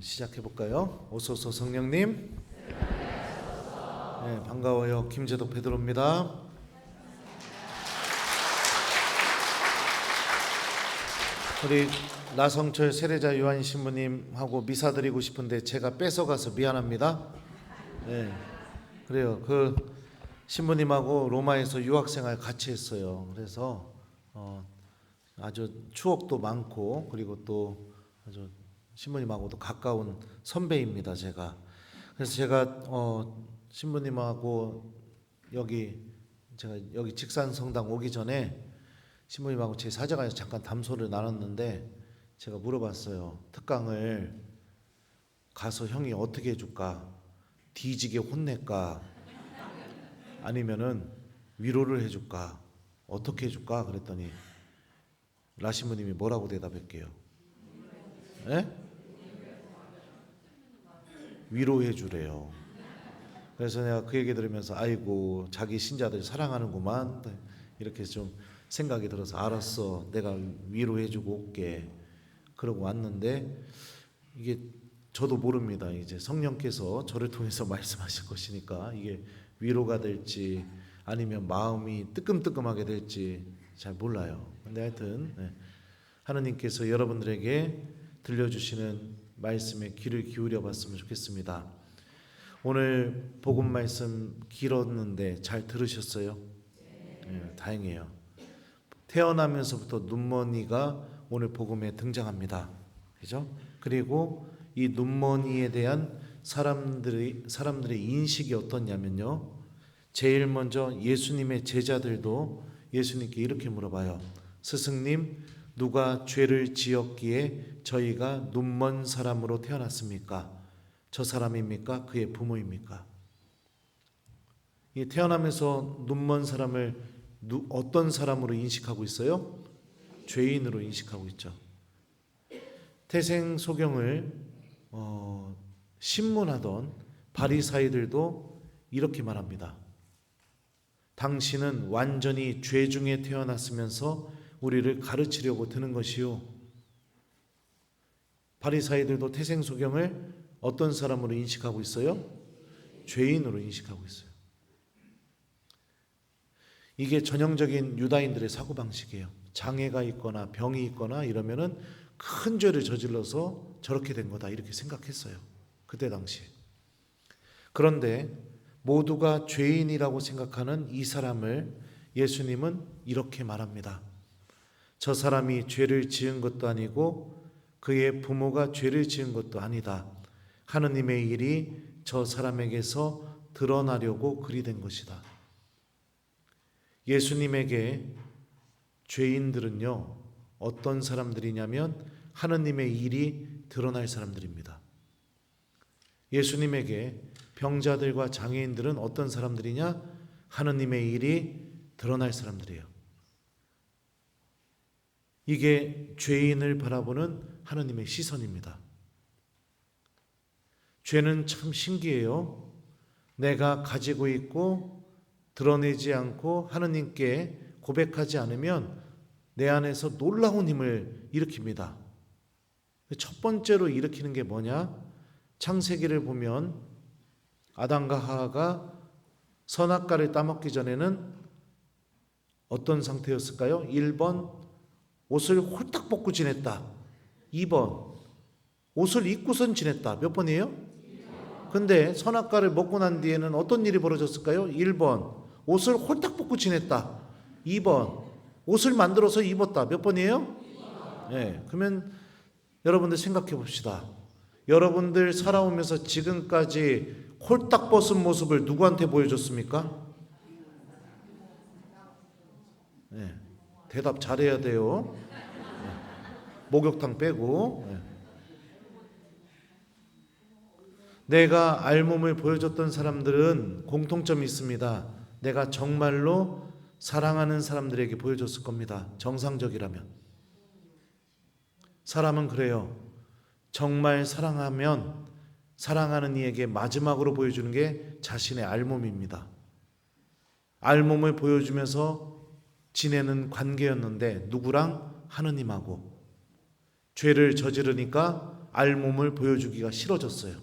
시작해 볼까요? 오소서 성령님. 네, 반가워요. 김재덕 베드로입니다. 우리 나성철 세례자 요한 신부님하고 미사 드리고 싶은데 제가 뺏어가서 미안합니다. 네, 그래요. 그 신부님하고 로마에서 유학생활 같이 했어요. 그래서 아주 추억도 많고, 그리고 또 아주 신부님하고도 가까운 선배입니다, 제가. 그래서 제가 신부님하고 제가 여기 직산 성당 오기 전에 신부님하고 제 사정에서 잠깐 담소를 나눴는데, 제가 물어봤어요. 특강을 가서 형이 어떻게 해줄까? 뒤지게 혼낼까? 아니면은 위로를 해줄까? 어떻게 해줄까? 그랬더니 라신부님이 뭐라고 대답할게요? 예? 위로해 주래요. 그래서 내가 그 얘기 들으면서 아이고, 자기 신자들 사랑하는구만, 이렇게 좀 생각이 들어서 알았어, 내가 위로해 주고 올게, 그러고 왔는데, 이게 저도 모릅니다. 이제 성령께서 저를 통해서 말씀하실 것이니까 이게 위로가 될지 아니면 마음이 뜨끔뜨끔하게 될지 잘 몰라요. 근데 하여튼 하느님께서 여러분들에게 들려주시는 말씀에 귀를 기울여 봤으면 좋겠습니다. 오늘 복음 말씀 길었는데 잘 들으셨어요? 네, 다행이에요. 태어나면서부터 눈머니가 오늘 복음에 등장합니다. 그죠? 그리고 이 눈머니에 대한 사람들의 인식이 어떻냐면요, 제일 먼저 예수님의 제자들도 예수님께 이렇게 물어봐요. 스승님, 누가 죄를 지었기에 저희가 눈먼 사람으로 태어났습니까? 저 사람입니까? 그의 부모입니까? 이 태어나면서 눈먼 사람을 어떤 사람으로 인식하고 있어요? 죄인으로 인식하고 있죠. 태생소경을 신문하던 바리사이들도 이렇게 말합니다. 당신은 완전히 죄 중에 태어났으면서 우리를 가르치려고 드는 것이요. 바리사이들도 태생소경을 어떤 사람으로 인식하고 있어요? 죄인으로 인식하고 있어요. 이게 전형적인 유다인들의 사고방식이에요. 장애가 있거나 병이 있거나 이러면은 큰 죄를 저질러서 저렇게 된 거다, 이렇게 생각했어요, 그때 당시. 그런데 모두가 죄인이라고 생각하는 이 사람을 예수님은 이렇게 말합니다. 저 사람이 죄를 지은 것도 아니고 그의 부모가 죄를 지은 것도 아니다. 하느님의 일이 저 사람에게서 드러나려고 그리 된 것이다. 예수님에게 죄인들은요, 어떤 사람들이냐면 하느님의 일이 드러날 사람들입니다. 예수님에게 병자들과 장애인들은 어떤 사람들이냐? 하느님의 일이 드러날 사람들이에요. 이게 죄인을 바라보는 하느님의 시선입니다. 죄는 참 신기해요. 내가 가지고 있고 드러내지 않고 하느님께 고백하지 않으면 내 안에서 놀라운 힘을 일으킵니다. 첫 번째로 일으키는 게 뭐냐? 창세기를 보면 아담과 하와가 선악과를 따먹기 전에는 어떤 상태였을까요? 1번, 옷을 홀딱 벗고 지냈다. 2번, 옷을 입고선 지냈다. 몇 번이에요? 근데 선악과를 먹고 난 뒤에는 어떤 일이 벌어졌을까요? 1번, 옷을 홀딱 벗고 지냈다. 2번, 옷을 만들어서 입었다. 몇 번이에요? 네, 그러면 여러분들 생각해 봅시다. 여러분들 살아오면서 지금까지 홀딱 벗은 모습을 누구한테 보여줬습니까? 네, 대답 잘해야 돼요. 네, 목욕탕 빼고. 네. 내가 알몸을 보여줬던 사람들은 공통점이 있습니다. 내가 정말로 사랑하는 사람들에게 보여줬을 겁니다. 정상적이라면. 사람은 그래요. 정말 사랑하면 사랑하는 이에게 마지막으로 보여주는 게 자신의 알몸입니다. 알몸을 보여주면서 지내는 관계였는데 누구랑? 하느님하고. 죄를 저지르니까 알몸을 보여주기가 싫어졌어요.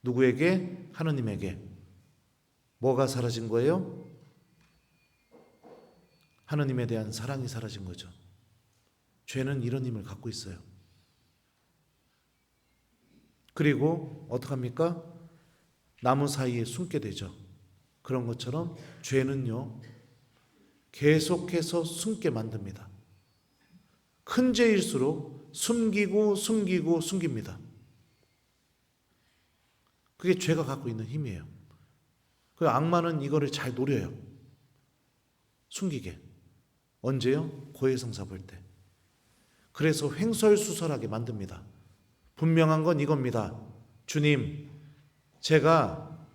누구에게? 하느님에게. 뭐가 사라진 거예요? 하느님에 대한 사랑이 사라진 거죠. 죄는 이런 힘을 갖고 있어요. 그리고 어떡합니까? 나무 사이에 숨게 되죠. 그런 것처럼 죄는요, 계속해서 숨게 만듭니다. 큰 죄일수록 숨기고 숨깁니다. 그게 죄가 갖고 있는 힘이에요. 그 악마는 이거를 잘 노려요. 숨기게. 언제요? 고해성사 볼 때. 그래서 횡설수설하게 만듭니다. 분명한 건 이겁니다. 주님, 제가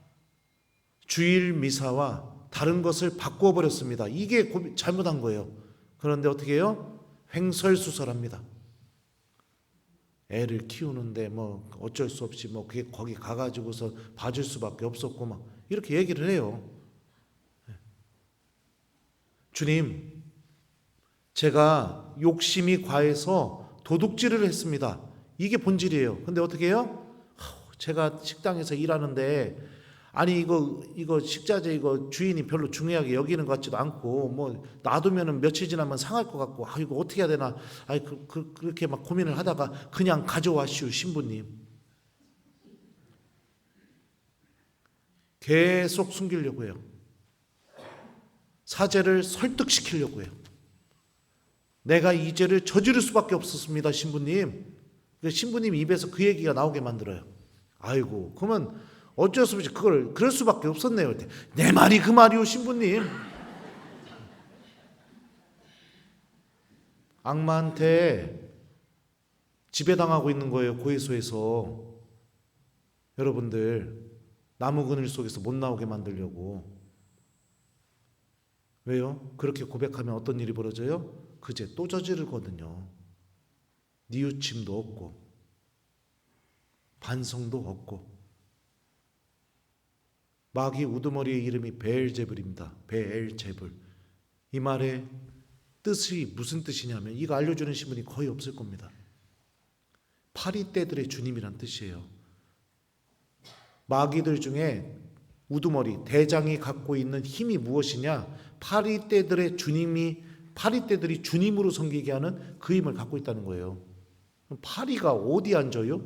주일 미사와 다른 것을 바꾸어 버렸습니다. 이게 잘못한 거예요. 그런데 어떻게 해요? 횡설수설합니다. 애를 키우는데 뭐 어쩔 수 없이 뭐 그게 거기 가가지고서 봐줄 수밖에 없었고 막 이렇게 얘기를 해요. 주님, 제가 욕심이 과해서 도둑질을 했습니다. 이게 본질이에요. 근데 어떻게 해요? 제가 식당에서 일하는데 아니 이거 식자재 이거 주인이 별로 중요하게 여기는 것 같지도 않고 뭐 놔두면은 며칠 지나면 상할 것 같고 이거 어떻게 해야 되나 그렇게 막 고민을 하다가 그냥 가져와시오 신부님. 계속 숨기려고 해요. 사제를 설득시키려고 해요. 내가 이 죄를 저지를 수밖에 없었습니다 신부님. 신부님 입에서 그 얘기가 나오게 만들어요. 아이고 그러면 어쩔 수 없이 그럴 수밖에 없었네요. 내 말이 그 말이오 신부님. 악마한테 지배당하고 있는 거예요. 고해소에서. 여러분들 나무 그늘 속에서 못 나오게 만들려고. 왜요? 그렇게 고백하면 어떤 일이 벌어져요? 그 죄 또 저지르거든요. 뉘우침도 없고 반성도 없고. 마귀 우두머리의 이름이 베엘제불입니다. 베엘제불. 이 말의 뜻이 무슨 뜻이냐면 이거 알려주는 신분이 거의 없을 겁니다. 파리떼들의 주님이란 뜻이에요. 마귀들 중에 우두머리, 대장이 갖고 있는 힘이 무엇이냐? 파리떼들이 주님으로 섬기게 하는 그 힘을 갖고 있다는 거예요. 파리가 어디 앉아요?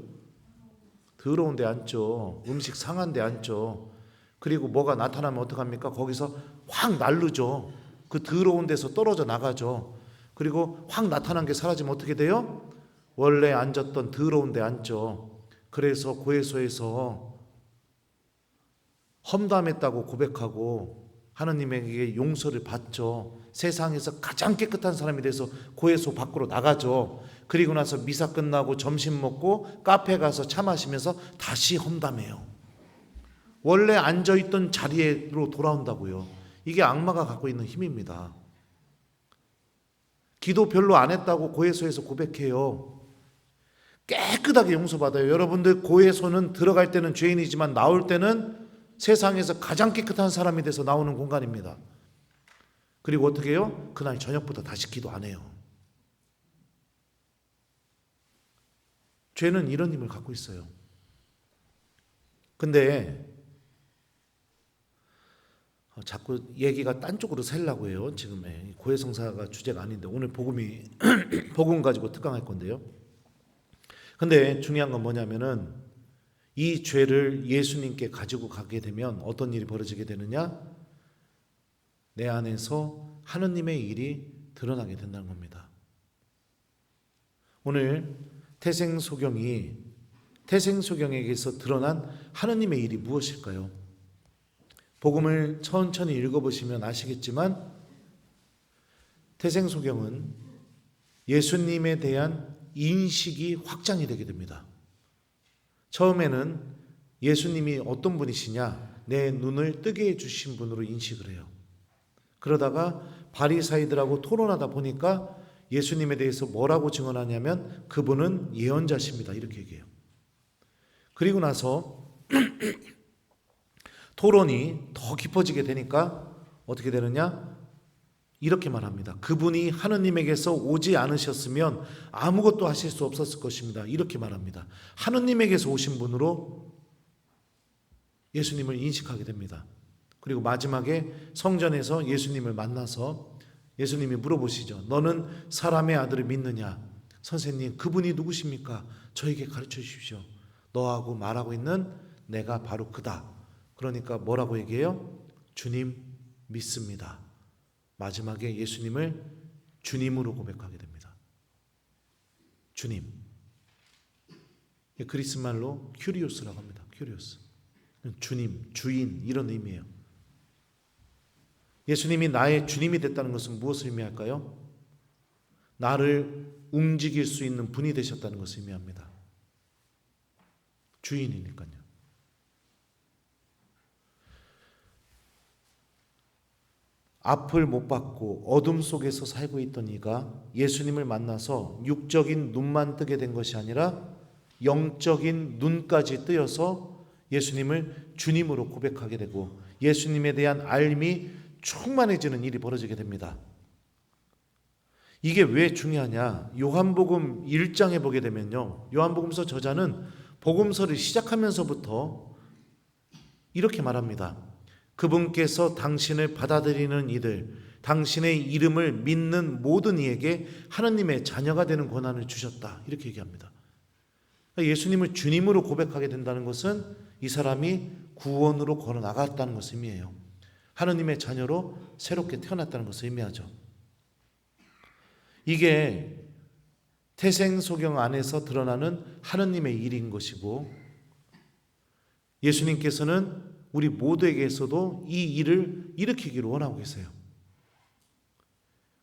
더러운 데 앉죠. 음식 상한 데 앉죠. 그리고 뭐가 나타나면 어떡합니까? 거기서 확 날르죠. 그 더러운 데서 떨어져 나가죠. 그리고 확 나타난 게 사라지면 어떻게 돼요? 원래 앉았던 더러운 데 앉죠. 그래서 고해소에서 험담했다고 고백하고 하느님에게 용서를 받죠. 세상에서 가장 깨끗한 사람이 돼서 고해소 밖으로 나가죠. 그리고 나서 미사 끝나고 점심 먹고 카페 가서 차 마시면서 다시 험담해요. 원래 앉아있던 자리로 돌아온다고요. 이게 악마가 갖고 있는 힘입니다. 기도 별로 안 했다고 고해소에서 고백해요. 깨끗하게 용서받아요. 여러분들 고해소는 들어갈 때는 죄인이지만 나올 때는 세상에서 가장 깨끗한 사람이 돼서 나오는 공간입니다. 그리고 어떻게 해요? 그날 저녁부터 다시 기도 안 해요. 죄는 이런 힘을 갖고 있어요. 근데 자꾸 얘기가 딴 쪽으로 새려고 해요. 지금의 고해성사가 주제가 아닌데 오늘 복음 가지고 특강할 건데요. 근데 중요한 건 뭐냐면은 이 죄를 예수님께 가지고 가게 되면 어떤 일이 벌어지게 되느냐? 내 안에서 하느님의 일이 드러나게 된다는 겁니다. 오늘 태생소경에게서 드러난 하느님의 일이 무엇일까요? 복음을 천천히 읽어보시면 아시겠지만 태생소경은 예수님에 대한 인식이 확장이 되게 됩니다. 처음에는 예수님이 어떤 분이시냐, 내 눈을 뜨게 해주신 분으로 인식을 해요. 그러다가 바리사이들하고 토론하다 보니까 예수님에 대해서 뭐라고 증언하냐면 그분은 예언자십니다. 이렇게 얘기해요. 그리고 나서 토론이 더 깊어지게 되니까 어떻게 되느냐? 이렇게 말합니다. 그분이 하느님에게서 오지 않으셨으면 아무것도 하실 수 없었을 것입니다. 이렇게 말합니다. 하느님에게서 오신 분으로 예수님을 인식하게 됩니다. 그리고 마지막에 성전에서 예수님을 만나서 예수님이 물어보시죠. 너는 사람의 아들을 믿느냐? 선생님, 그분이 누구십니까? 저에게 가르쳐 주십시오. 너하고 말하고 있는 내가 바로 그다. 그러니까 뭐라고 얘기해요? 주님 믿습니다. 마지막에 예수님을 주님으로 고백하게 됩니다. 주님. 그리스 말로 큐리오스라고 합니다. 큐리오스. 주님, 주인 이런 의미예요. 예수님이 나의 주님이 됐다는 것은 무엇을 의미할까요? 나를 움직일 수 있는 분이 되셨다는 것을 의미합니다. 주인이니까요. 앞을 못 받고 어둠 속에서 살고 있던 이가 예수님을 만나서 육적인 눈만 뜨게 된 것이 아니라 영적인 눈까지 뜨여서 예수님을 주님으로 고백하게 되고 예수님에 대한 알미 충만해지는 일이 벌어지게 됩니다. 이게 왜 중요하냐? 요한복음 1장에 보게 되면요, 요한복음서 저자는 복음서를 시작하면서부터 이렇게 말합니다. 그분께서 당신을 받아들이는 이들, 당신의 이름을 믿는 모든 이에게 하나님의 자녀가 되는 권한을 주셨다. 이렇게 얘기합니다. 예수님을 주님으로 고백하게 된다는 것은 이 사람이 구원으로 걸어 나갔다는 것을 의미해요. 하나님의 자녀로 새롭게 태어났다는 것을 의미하죠. 이게 태생소경 안에서 드러나는 하나님의 일인 것이고 예수님께서는 우리 모두에게서도 이 일을 일으키기를 원하고 계세요.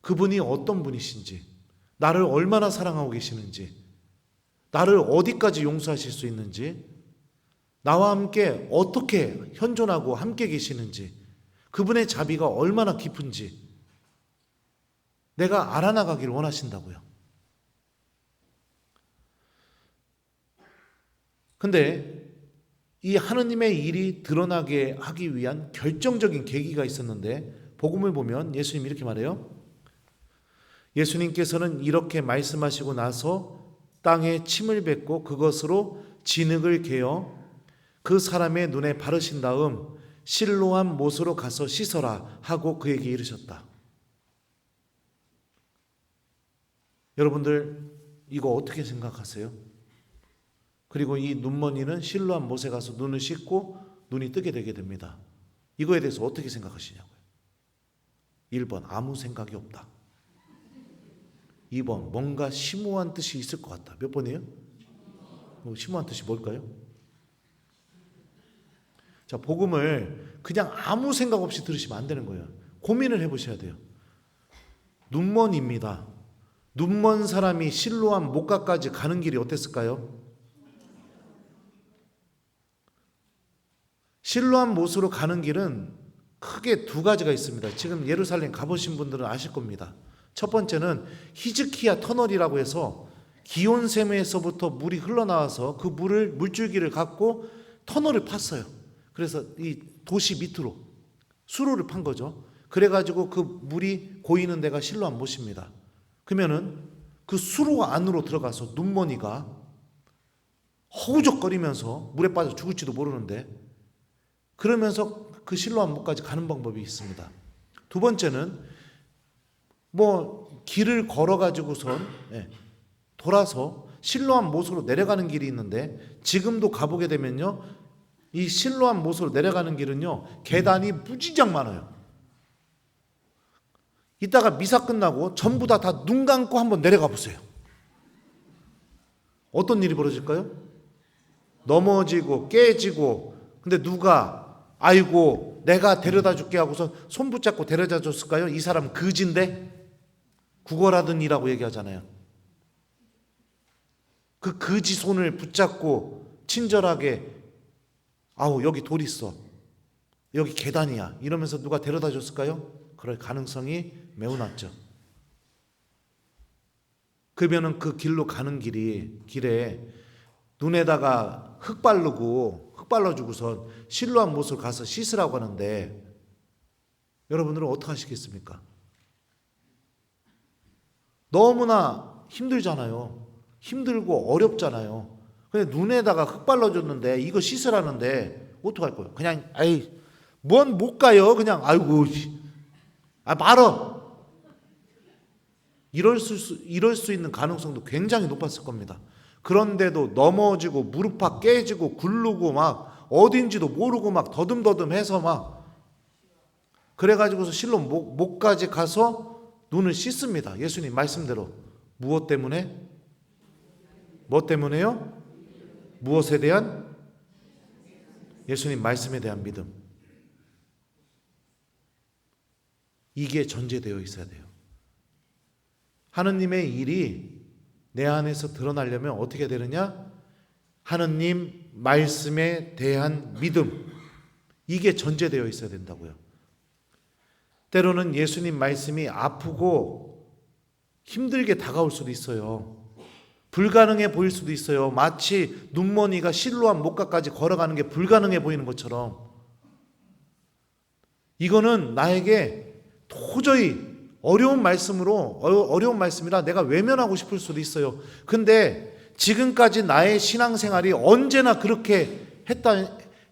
그분이 어떤 분이신지, 나를 얼마나 사랑하고 계시는지, 나를 어디까지 용서하실 수 있는지, 나와 함께 어떻게 현존하고 함께 계시는지, 그분의 자비가 얼마나 깊은지 내가 알아나가기를 원하신다고요. 근데 이 하느님의 일이 드러나게 하기 위한 결정적인 계기가 있었는데 복음을 보면 예수님이 이렇게 말해요. 예수님께서는 이렇게 말씀하시고 나서 땅에 침을 뱉고 그것으로 진흙을 개어 그 사람의 눈에 바르신 다음 실로암 못으로 가서 씻어라 하고 그에게 이르셨다. 여러분들 이거 어떻게 생각하세요? 그리고 이 눈머니는 실로암 못에 가서 눈을 씻고 눈이 뜨게 되게 됩니다. 이거에 대해서 어떻게 생각하시냐고요? 1번 아무 생각이 없다. 2번 뭔가 심오한 뜻이 있을 것 같다. 몇 번이에요? 심오한 뜻이 뭘까요? 자, 복음을 그냥 아무 생각 없이 들으시면 안 되는 거예요. 고민을 해보셔야 돼요. 눈먼입니다. 눈먼 사람이 실로암 못가까지 가는 길이 어땠을까요? 실로암 못으로 가는 길은 크게 두 가지가 있습니다. 지금 예루살렘 가보신 분들은 아실 겁니다. 첫 번째는 히즈키야 터널이라고 해서 기온샘에서부터 물이 흘러나와서 그 물줄기를 갖고 터널을 팠어요. 그래서 이 도시 밑으로 수로를 판 거죠. 그래가지고 그 물이 고이는 데가 실로암 못입니다. 그러면은 그 수로 안으로 들어가서 눈머니가 허우적거리면서 물에 빠져 죽을지도 모르는데 그러면서 그 실로암 못까지 가는 방법이 있습니다. 두 번째는 길을 걸어가지고선 돌아서 실로암 못으로 내려가는 길이 있는데 지금도 가보게 되면요, 이 실로암 못으로 내려가는 길은요 계단이 무지장 많아요. 이따가 미사 끝나고 전부 다 눈 감고 한번 내려가 보세요. 어떤 일이 벌어질까요? 넘어지고 깨지고. 근데 누가 아이고 내가 데려다 줄게 하고서 손 붙잡고 데려다 줬을까요? 이 사람 그지인데 구걸하더니라고 얘기하잖아요. 그 그지 손을 붙잡고 친절하게 아우 여기 돌 있어, 여기 계단이야 이러면서 누가 데려다 줬을까요? 그럴 가능성이 매우 낮죠. 그러면은 그 길로 가는 길에 눈에다가 흙 발라주고선 실로암 못을 가서 씻으라고 하는데 여러분들은 어떻게 하시겠습니까? 너무나 힘들잖아요. 힘들고 어렵잖아요. 근데 눈에다가 흙 발라줬는데 이거 씻으라는데 어떡할 거예요? 그냥 뭔 못 가요. 그냥 아이고 말어. 이럴 수 있는 가능성도 굉장히 높았을 겁니다. 그런데도 넘어지고 무릎팍 깨지고 굴르고 막 어딘지도 모르고 막 더듬더듬해서 막 그래가지고서 실로 목까지 가서 눈을 씻습니다. 예수님 말씀대로. 무엇 때문에? 뭐 때문에요? 무엇에 대한? 예수님 말씀에 대한 믿음. 이게 전제되어 있어야 돼요. 하느님의 일이 내 안에서 드러나려면 어떻게 되느냐? 하느님 말씀에 대한 믿음. 이게 전제되어 있어야 된다고요. 때로는 예수님 말씀이 아프고 힘들게 다가올 수도 있어요. 불가능해 보일 수도 있어요. 마치 눈머니가 실로한 목각까지 걸어가는 게 불가능해 보이는 것처럼. 이거는 나에게 도저히 어려운 말씀이라 내가 외면하고 싶을 수도 있어요. 근데 지금까지 나의 신앙생활이 언제나 그렇게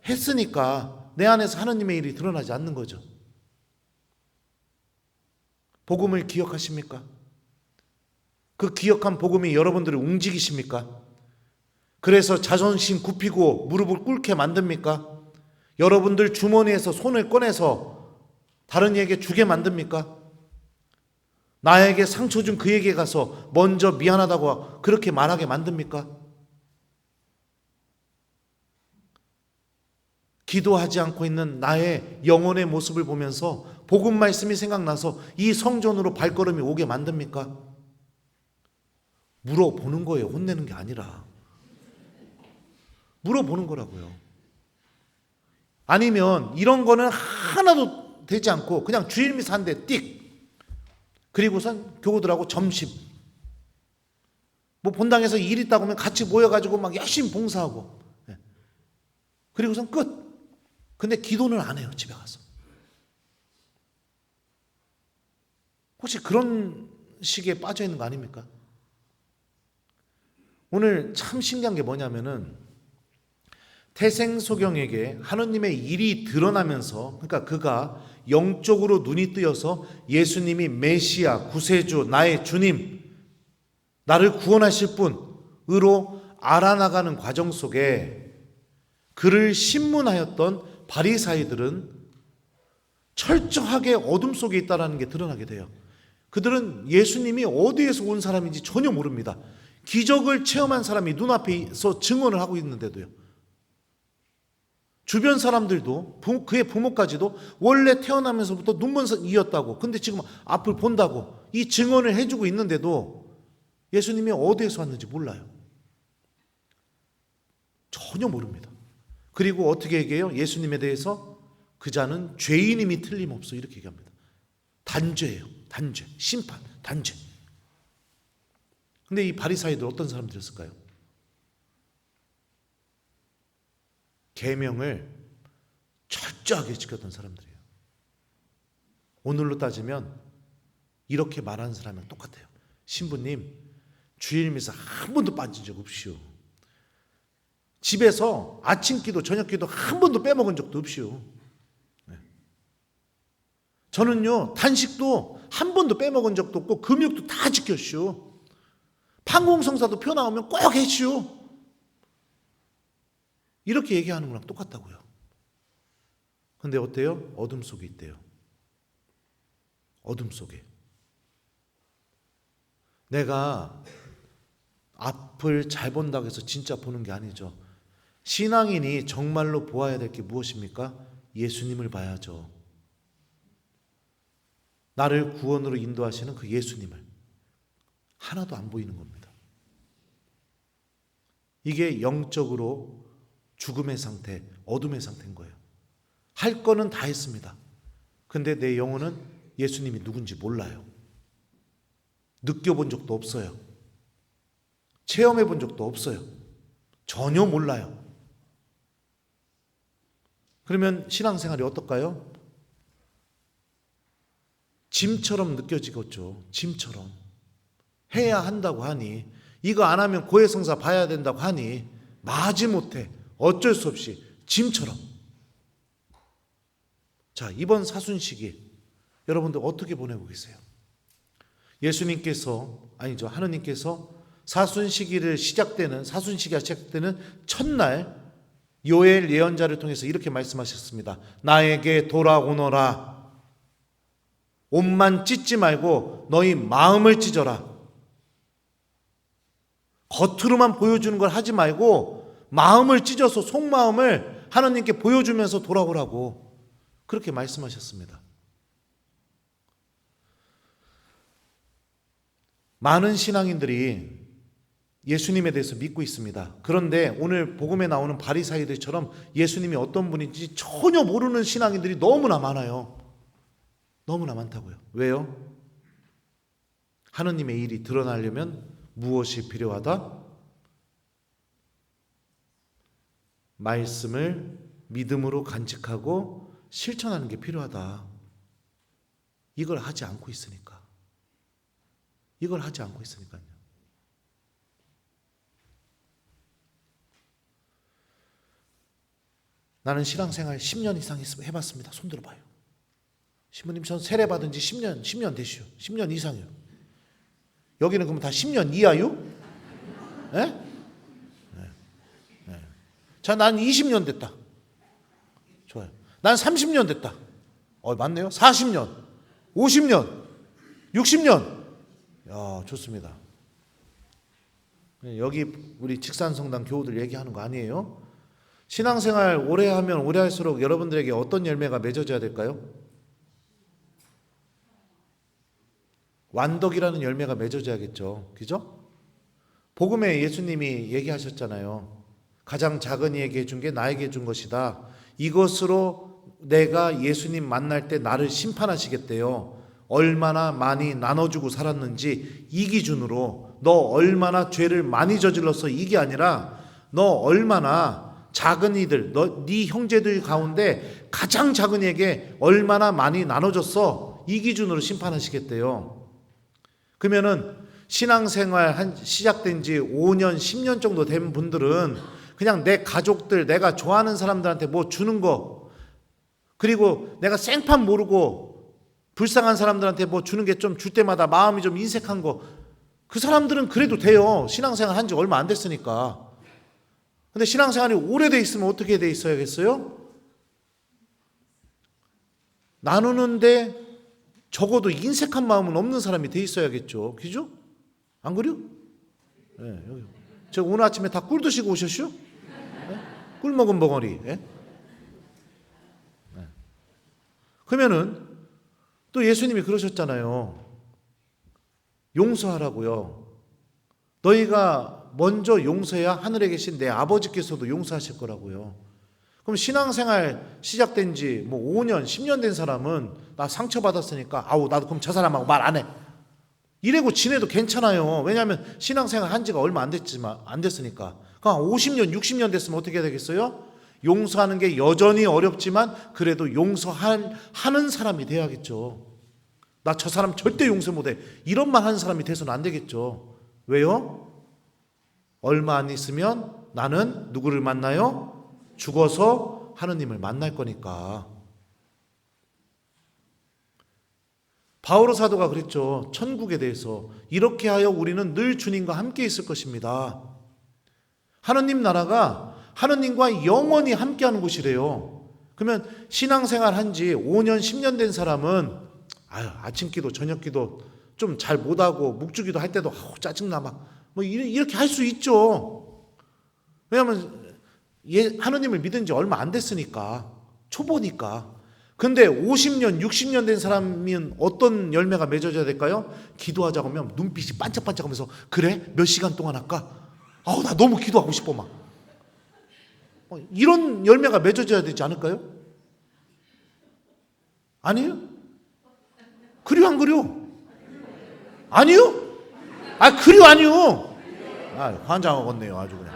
했으니까 내 안에서 하느님의 일이 드러나지 않는 거죠. 복음을 기억하십니까? 그 기억한 복음이 여러분들을 움직이십니까? 그래서 자존심 굽히고 무릎을 꿇게 만듭니까? 여러분들 주머니에서 손을 꺼내서 다른 이에게 주게 만듭니까? 나에게 상처 준 그에게 가서 먼저 미안하다고 그렇게 말하게 만듭니까? 기도하지 않고 있는 나의 영혼의 모습을 보면서 복음 말씀이 생각나서 이 성전으로 발걸음이 오게 만듭니까? 물어보는 거예요. 혼내는 게 아니라. 물어보는 거라고요. 아니면 이런 거는 하나도 되지 않고 그냥 주일 미사 한 대 띡. 그리고선 교우들하고 점심. 뭐 본당에서 일 있다고 하면 같이 모여가지고 막 열심히 봉사하고. 그리고선 끝. 근데 기도는 안 해요. 집에 가서. 혹시 그런 식에 빠져 있는 거 아닙니까? 오늘 참 신기한 게 뭐냐면은 태생소경에게 하느님의 일이 드러나면서, 그러니까 그가 영적으로 눈이 뜨여서 예수님이 메시아, 구세주, 나의 주님, 나를 구원하실 분으로 알아나가는 과정 속에 그를 신문하였던 바리사이들은 철저하게 어둠 속에 있다는 게 드러나게 돼요. 그들은 예수님이 어디에서 온 사람인지 전혀 모릅니다. 기적을 체험한 사람이 눈앞에서 증언을 하고 있는데도요. 주변 사람들도 그의 부모까지도 원래 태어나면서부터 눈먼이었다고, 근데 지금 앞을 본다고 이 증언을 해주고 있는데도 예수님이 어디에서 왔는지 몰라요. 전혀 모릅니다. 그리고 어떻게 얘기해요? 예수님에 대해서 그 자는 죄인임이 틀림없어 이렇게 얘기합니다. 단죄예요. 단죄, 심판, 단죄. 근데 이 바리사이들 어떤 사람들이었을까요? 계명을 철저하게 지켰던 사람들이에요. 오늘로 따지면 이렇게 말하는 사람이랑 똑같아요. 신부님, 주일 미사 한 번도 빠진 적 없이요. 집에서 아침 기도, 저녁 기도 한 번도 빼먹은 적도 없이요. 저는요, 단식도 한 번도 빼먹은 적도 없고 금욕도 다 지켰시오. 판공성사도 표 나오면 꼭 했시오. 이렇게 얘기하는 거랑 똑같다고요. 근데 어때요? 어둠 속에 있대요. 어둠 속에. 내가 앞을 잘 본다고 해서 진짜 보는 게 아니죠. 신앙인이 정말로 보아야 될 게 무엇입니까? 예수님을 봐야죠. 나를 구원으로 인도하시는 그 예수님을. 하나도 안 보이는 겁니다. 이게 영적으로 죽음의 상태, 어둠의 상태인 거예요. 할 거는 다 했습니다. 근데 내 영혼은 예수님이 누군지 몰라요. 느껴본 적도 없어요. 체험해 본 적도 없어요. 전혀 몰라요. 그러면 신앙생활이 어떨까요? 짐처럼 느껴지겠죠. 짐처럼. 해야 한다고 하니, 이거 안 하면 고해성사 봐야 된다고 하니 마지못해 어쩔 수 없이 짐처럼. 자, 이번 사순시기 여러분들 어떻게 보내고 계세요? 하느님께서 사순시기가 시작되는 첫날 요엘 예언자를 통해서 이렇게 말씀하셨습니다. 나에게 돌아오너라. 옷만 찢지 말고 너희 마음을 찢어라. 겉으로만 보여주는 걸 하지 말고 마음을 찢어서 속마음을 하나님께 보여주면서 돌아오라고 그렇게 말씀하셨습니다. 많은 신앙인들이 예수님에 대해서 믿고 있습니다. 그런데 오늘 복음에 나오는 바리사이들처럼 예수님이 어떤 분인지 전혀 모르는 신앙인들이 너무나 많아요. 너무나 많다고요. 왜요? 하느님의 일이 드러나려면 무엇이 필요하다? 말씀을 믿음으로 간직하고 실천하는 게 필요하다. 이걸 하지 않고 있으니까요. 나는 신앙생활 10년 이상 해봤습니다. 손 들어봐요. 신부님, 전 세례 받은 지 10년 되시오. 10년 이상이요. 여기는 그럼 다 10년 이하요? 네? 네. 자, 난 20년 됐다. 좋아요. 난 30년 됐다. 맞네요. 40년, 50년, 60년. 야, 좋습니다. 여기 우리 직산성당 교우들 얘기하는 거 아니에요? 신앙생활 오래 하면 오래 할수록 여러분들에게 어떤 열매가 맺어져야 될까요? 완덕이라는 열매가 맺어져야겠죠. 그죠? 복음에 예수님이 얘기하셨잖아요. 가장 작은 이에게 해준 게 나에게 준 것이다. 이것으로 내가 예수님 만날 때 나를 심판하시겠대요. 얼마나 많이 나눠주고 살았는지 이 기준으로, 너 얼마나 죄를 많이 저질러서 이게 아니라 너 얼마나 작은 이들, 네 형제들 가운데 가장 작은 이에게 얼마나 많이 나눠줬어, 이 기준으로 심판하시겠대요. 그러면은 신앙생활 시작된 지 5년, 10년 정도 된 분들은 그냥 내 가족들, 내가 좋아하는 사람들한테 뭐 주는 거, 그리고 내가 생판 모르고 불쌍한 사람들한테 뭐 주는 게 좀 줄 때마다 마음이 좀 인색한 거, 그 사람들은 그래도 돼요. 신앙생활 한 지 얼마 안 됐으니까. 근데 신앙생활이 오래돼 있으면 어떻게 돼 있어야겠어요? 나누는데 적어도 인색한 마음은 없는 사람이 돼 있어야겠죠. 그죠? 안 그래요? 네, 여기. 저 오늘 아침에 다 꿀 드시고 오셨슈? 네? 꿀 먹은 벙어리. 네? 네. 그러면은 또 예수님이 그러셨잖아요. 용서하라고요. 너희가 먼저 용서해야 하늘에 계신 내 아버지께서도 용서하실 거라고요. 그럼 신앙생활 시작된 지 뭐 5년, 10년 된 사람은 나 상처받았으니까 나도 그럼 저 사람하고 말 안 해. 이래고 지내도 괜찮아요. 왜냐하면 신앙생활 한 지가 얼마 안 됐으니까. 그럼 50년, 60년 됐으면 어떻게 해야 되겠어요? 용서하는 게 여전히 어렵지만 그래도 용서하는 사람이 돼야겠죠. 나 저 사람 절대 용서 못해. 이런 말 하는 사람이 돼서는 안 되겠죠. 왜요? 얼마 안 있으면 나는 누구를 만나요? 죽어서 하느님을 만날 거니까. 바오로 사도가 그랬죠. 천국에 대해서. 이렇게 하여 우리는 늘 주님과 함께 있을 것입니다. 하느님 나라가 하느님과 영원히 함께하는 곳이래요. 그러면 신앙생활 한 지 5년, 10년 된 사람은 아침 기도, 저녁 기도 좀 잘 못하고 묵주기도 할 때도 짜증나 뭐 이렇게 할 수 있죠. 왜냐하면 하느님을 믿은 지 얼마 안 됐으니까, 초보니까. 근데 50년, 60년 된 사람은 어떤 열매가 맺어져야 될까요? 기도하자고 하면 눈빛이 반짝반짝하면서 그래? 몇 시간 동안 할까? 나 너무 기도하고 싶어 막. 이런 열매가 맺어져야 되지 않을까요? 아니에요? 그려 안 그려? 아니요? 그려 아니요? 환장하겠네요 아주 그냥.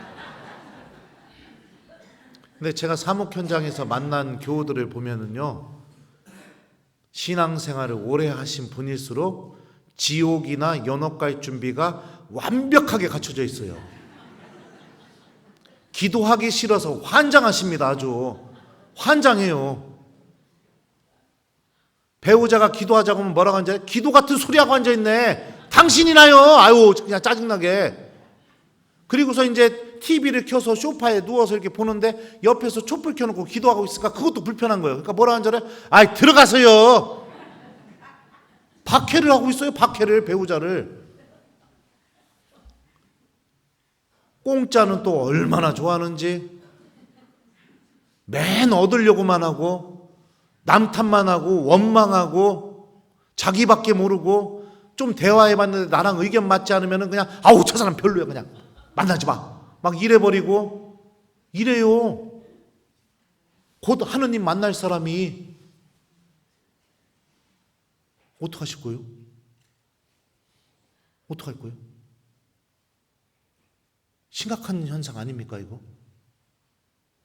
근데 제가 사목 현장에서 만난 교우들을 보면은요, 신앙생활을 오래 하신 분일수록 지옥이나 연옥 갈 준비가 완벽하게 갖춰져 있어요. 기도하기 싫어서 환장하십니다. 아주 환장해요. 배우자가 기도하자고 하면 뭐라고 앉아요? 기도 같은 소리하고 앉아있네. 당신이나요. 아유 그냥 짜증나게. 그리고서 이제 TV를 켜서 소파에 누워서 이렇게 보는데 옆에서 촛불 켜놓고 기도하고 있으니까 그것도 불편한 거예요. 그러니까 뭐라 앉아요? 아이 들어가세요. 박해를 하고 있어요. 박해를. 배우자를. 공짜는 또 얼마나 좋아하는지. 맨 얻으려고만 하고 남 탓만 하고 원망하고 자기밖에 모르고 좀 대화해봤는데 나랑 의견 맞지 않으면 그냥 아우 저 사람 별로야 그냥 만나지 마 막 이래버리고 이래요. 곧 하느님 만날 사람이 어떡하실 거예요? 어떡할 거예요? 심각한 현상 아닙니까 이거?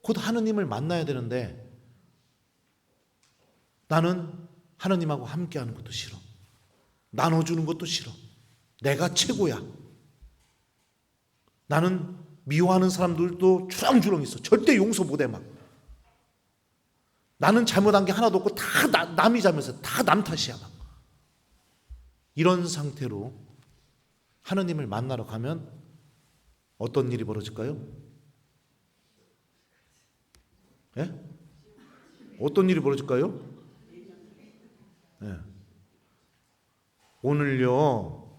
곧 하느님을 만나야 되는데 나는 하느님하고 함께하는 것도 싫어. 나눠주는 것도 싫어. 내가 최고야. 나는 미워하는 사람들도 주렁주렁 있어. 절대 용서 못해 막. 나는 잘못한 게 하나도 없고 다 남이 잘못해서 다 남 탓이야 막. 이런 상태로 하느님을 만나러 가면 어떤 일이 벌어질까요? 예? 어떤 일이 벌어질까요? 예. 오늘요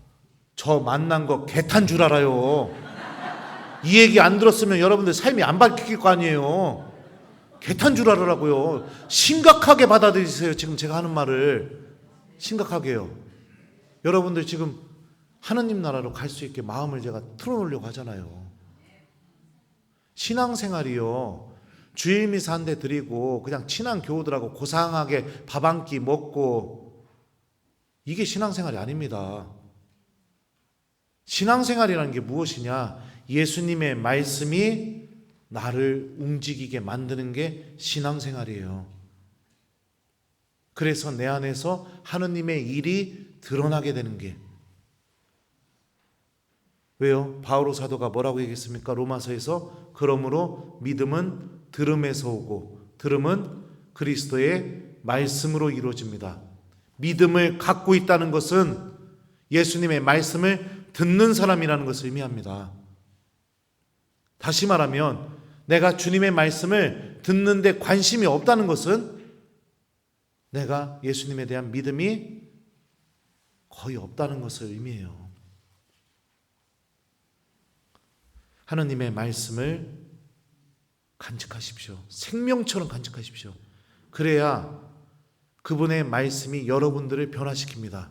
저 만난 거 개탄 줄 알아요. 이 얘기 안 들었으면 여러분들 삶이 안 바뀔 거 아니에요. 개탄 줄 알으라고요. 심각하게 받아들이세요. 지금 제가 하는 말을 심각하게요. 여러분들 지금 하느님 나라로 갈 수 있게 마음을 제가 틀어놓으려고 하잖아요. 신앙생활이요 주일 미사 한 대 드리고 그냥 친한 교우들하고 고상하게 밥 한 끼 먹고 이게 신앙생활이 아닙니다. 신앙생활이라는 게 무엇이냐? 예수님의 말씀이 나를 움직이게 만드는 게 신앙생활이에요. 그래서 내 안에서 하느님의 일이 드러나게 되는 게. 왜요? 바오로 사도가 뭐라고 얘기했습니까? 로마서에서 그러므로 믿음은 들음에서 오고 들음은 그리스도의 말씀으로 이루어집니다. 믿음을 갖고 있다는 것은 예수님의 말씀을 듣는 사람이라는 것을 의미합니다. 다시 말하면 내가 주님의 말씀을 듣는데 관심이 없다는 것은 내가 예수님에 대한 믿음이 거의 없다는 것을 의미해요. 하느님의 말씀을 간직하십시오. 생명처럼 간직하십시오. 그래야 그분의 말씀이 여러분들을 변화시킵니다.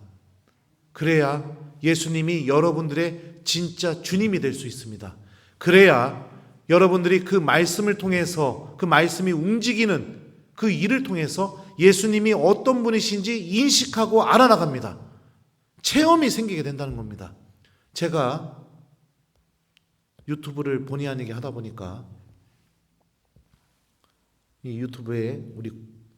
그래야 예수님이 여러분들의 진짜 주님이 될 수 있습니다. 그래야 여러분들이 그 말씀을 통해서 그 말씀이 움직이는 그 일을 통해서 예수님이 어떤 분이신지 인식하고 알아나갑니다. 체험이 생기게 된다는 겁니다. 제가 유튜브를 본의 아니게 하다 보니까 이 유튜브에 우리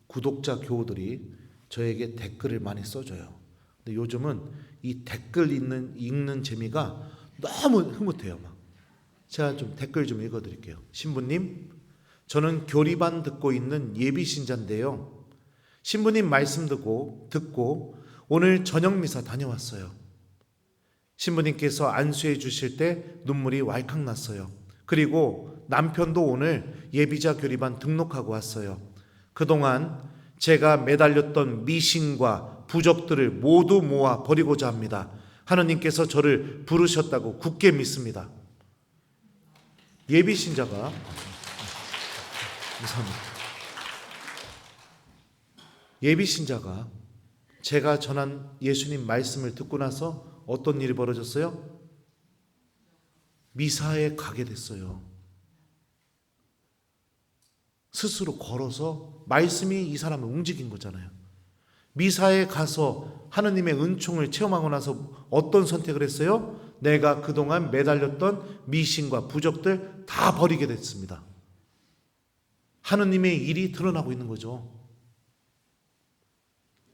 구독자 교우들이 저에게 댓글을 많이 써줘요. 근데 요즘은 이 댓글 읽는 재미가 너무 흐뭇해요. 막. 제가 좀 댓글 좀 읽어드릴게요. 신부님, 저는 교리반 듣고 있는 예비신자인데요. 신부님 말씀 듣고 오늘 저녁미사 다녀왔어요. 신부님께서 안수해 주실 때 눈물이 왈칵 났어요. 그리고 남편도 오늘 예비자 교리반 등록하고 왔어요. 그동안 제가 매달렸던 미신과 부적들을 모두 모아 버리고자 합니다. 하느님께서 저를 부르셨다고 굳게 믿습니다. 예비신자가 감사합니다. 예비신자가 제가 전한 예수님 말씀을 듣고 나서 어떤 일이 벌어졌어요? 미사에 가게 됐어요. 스스로 걸어서 말씀이 이 사람을 움직인 거잖아요. 미사에 가서 하느님의 은총을 체험하고 나서 어떤 선택을 했어요? 내가 그동안 매달렸던 미신과 부적들 다 버리게 됐습니다. 하느님의 일이 드러나고 있는 거죠.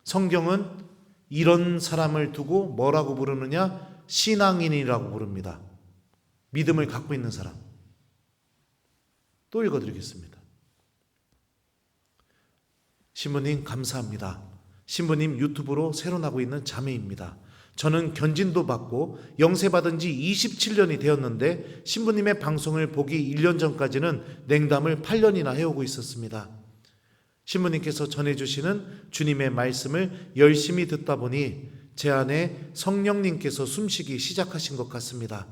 성경은 이런 사람을 두고 뭐라고 부르느냐? 신앙인이라고 부릅니다. 믿음을 갖고 있는 사람. 또 읽어드리겠습니다. 신부님 감사합니다. 신부님 유튜브로 새로 나고 있는 자매입니다. 저는 견진도 받고 영세 받은 지 27년이 되었는데 신부님의 방송을 보기 1년 전까지는 냉담을 8년이나 해오고 있었습니다. 신부님께서 전해주시는 주님의 말씀을 열심히 듣다 보니 제 안에 성령님께서 숨쉬기 시작하신 것 같습니다.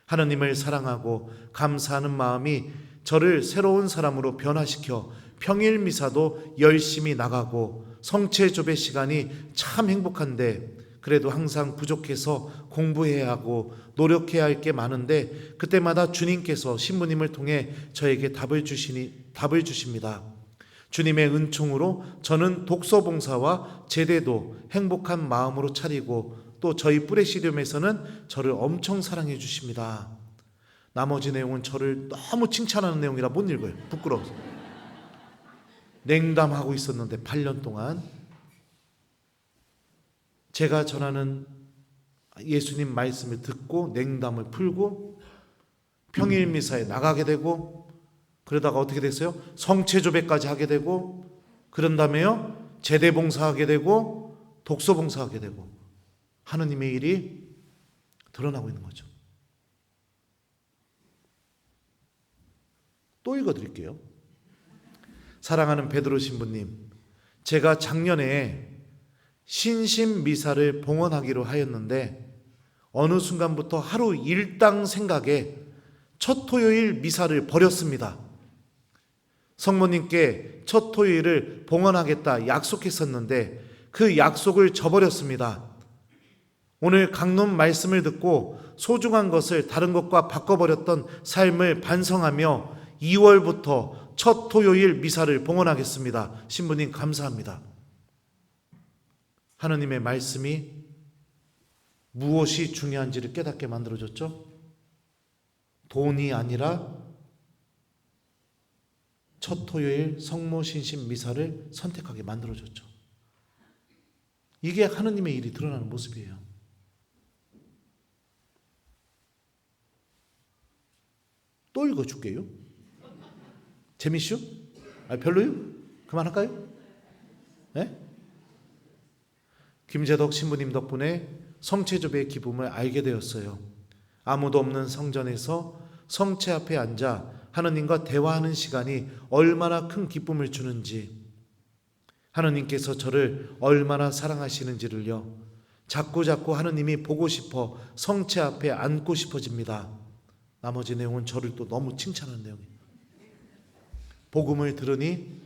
하나님을 사랑하고 감사하는 마음이 저를 새로운 사람으로 변화시켜 평일 미사도 열심히 나가고 성체조배 시간이 참 행복한데 그래도 항상 부족해서 공부해야 하고 노력해야 할 게 많은데 그때마다 주님께서 신부님을 통해 저에게 답을 주십니다. 주님의 은총으로 저는 독서봉사와 제대도 행복한 마음으로 차리고 또 저희 뿌레시듐에서는 저를 엄청 사랑해 주십니다. 나머지 내용은 저를 너무 칭찬하는 내용이라 못 읽어요. 부끄러워서. 냉담하고 있었는데 8년 동안 제가 전하는 예수님 말씀을 듣고 냉담을 풀고 평일 미사에 나가게 되고 그러다가 어떻게 됐어요? 성체조배까지 하게 되고 그런 다음에요 제대봉사하게 되고 독서봉사하게 되고 하느님의 일이 드러나고 있는 거죠. 또 읽어드릴게요. 사랑하는 베드로 신부님, 제가 작년에 신심미사를 봉헌하기로 하였는데 어느 순간부터 하루 일당 생각에 첫 토요일 미사를 버렸습니다. 성모님께 첫 토요일을 봉헌하겠다 약속했었는데 그 약속을 저버렸습니다. 오늘 강론 말씀을 듣고 소중한 것을 다른 것과 바꿔버렸던 삶을 반성하며 2월부터 첫 토요일 미사를 봉헌하겠습니다. 신부님 감사합니다. 하느님의 말씀이 무엇이 중요한지를 깨닫게 만들어줬죠. 돈이 아니라 첫 토요일 성모 신심 미사를 선택하게 만들어줬죠. 이게 하느님의 일이 드러나는 모습이에요. 또 읽어줄게요. 재미쇼? 별로요? 그만할까요? 네? 김재덕 신부님 덕분에 성체조배의 기쁨을 알게 되었어요. 아무도 없는 성전에서 성체 앞에 앉아 하느님과 대화하는 시간이 얼마나 큰 기쁨을 주는지, 하느님께서 저를 얼마나 사랑하시는지를요, 자꾸자꾸 하느님이 보고 싶어 성체 앞에 앉고 싶어집니다. 나머지 내용은 저를 또 너무 칭찬하는 내용이에요. 복음을 들으니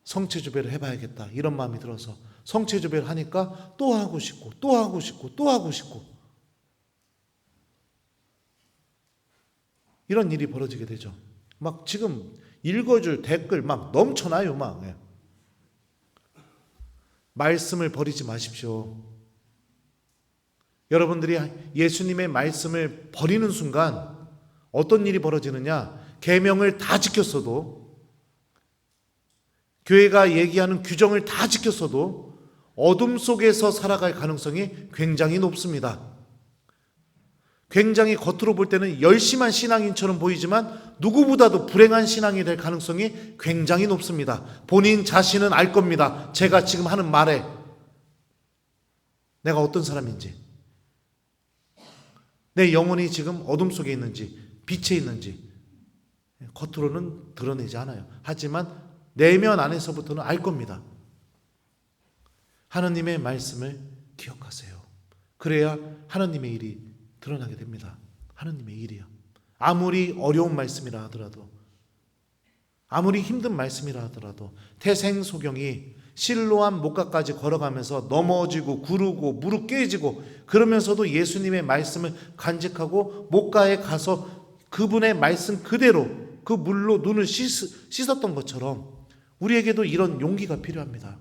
성체조배를 해봐야겠다 이런 마음이 들어서 성체조배를 하니까 또 하고 싶고 또 하고 싶고 또 하고 싶고 이런 일이 벌어지게 되죠. 막 지금 읽어줄 댓글 막 넘쳐나요. 막 말씀을 버리지 마십시오. 여러분들이 예수님의 말씀을 버리는 순간 어떤 일이 벌어지느냐, 계명을 다 지켰어도, 교회가 얘기하는 규정을 다 지켰어도 어둠 속에서 살아갈 가능성이 굉장히 높습니다. 굉장히 겉으로 볼 때는 열심한 신앙인처럼 보이지만 누구보다도 불행한 신앙이 될 가능성이 굉장히 높습니다. 본인 자신은 알 겁니다. 제가 지금 하는 말에 내가 어떤 사람인지, 내 영혼이 지금 어둠 속에 있는지 빛에 있는지 겉으로는 드러내지 않아요. 하지만 내면 안에서부터는 알 겁니다. 하느님의 말씀을 기억하세요. 그래야 하느님의 일이 드러나게 됩니다. 하느님의 일이요. 아무리 어려운 말씀이라 하더라도, 아무리 힘든 말씀이라 하더라도, 태생소경이 실로암 목가까지 걸어가면서 넘어지고 구르고 무릎 깨지고 그러면서도 예수님의 말씀을 간직하고 목가에 가서 그분의 말씀 그대로 그 물로 눈을 씻었던 것처럼 우리에게도 이런 용기가 필요합니다.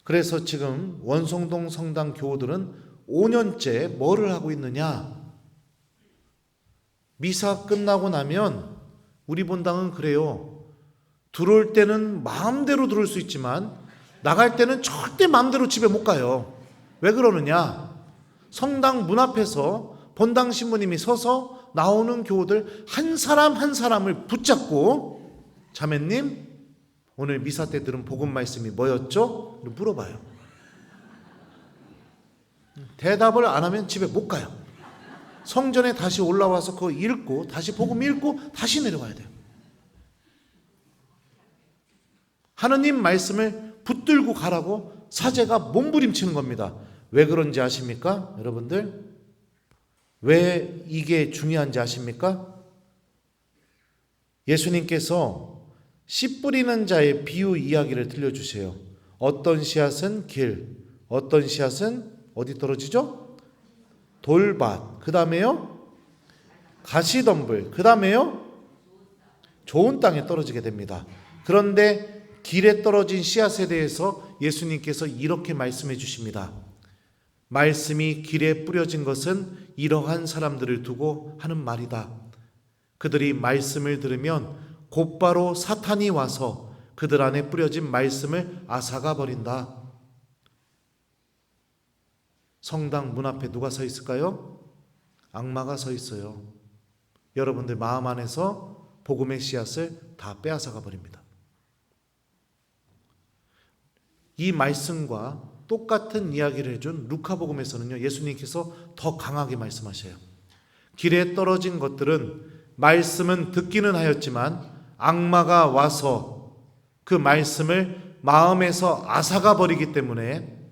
그래서 지금 원성동 성당 교우들은 5년째 뭐를 하고 있느냐? 미사 끝나고 나면 우리 본당은 그래요. 들어올 때는 마음대로 들어올 수 있지만 나갈 때는 절대 마음대로 집에 못 가요. 왜 그러느냐? 성당 문 앞에서 본당 신부님이 서서 나오는 교우들 한 사람 한 사람을 붙잡고 자매님 오늘 미사 때 들은 복음 말씀이 뭐였죠? 물어봐요. 대답을 안 하면 집에 못 가요. 성전에 다시 올라와서 그거 읽고 다시 복음 읽고 다시 내려가야 돼요. 하느님 말씀을 붙들고 가라고 사제가 몸부림치는 겁니다. 왜 그런지 아십니까? 여러분들 왜 이게 중요한지 아십니까? 예수님께서 씨 뿌리는 자의 비유 이야기를 들려주세요. 어떤 씨앗은 길, 어떤 씨앗은 어디 떨어지죠? 돌밭, 그 다음에요 가시덤불, 그 다음에요 좋은 땅에 떨어지게 됩니다. 그런데 길에 떨어진 씨앗에 대해서 예수님께서 이렇게 말씀해 주십니다. 말씀이 길에 뿌려진 것은 이러한 사람들을 두고 하는 말이다. 그들이 말씀을 들으면 곧바로 사탄이 와서 그들 안에 뿌려진 말씀을 앗아가 버린다. 성당 문 앞에 누가 서 있을까요? 악마가 서 있어요. 여러분들 마음 안에서 복음의 씨앗을 다 빼앗아가 버립니다. 이 말씀과 똑같은 이야기를 해준 루카복음에서는요, 예수님께서 더 강하게 말씀하셔요. 길에 떨어진 것들은 말씀은 듣기는 하였지만 악마가 와서 그 말씀을 마음에서 앗아가 버리기 때문에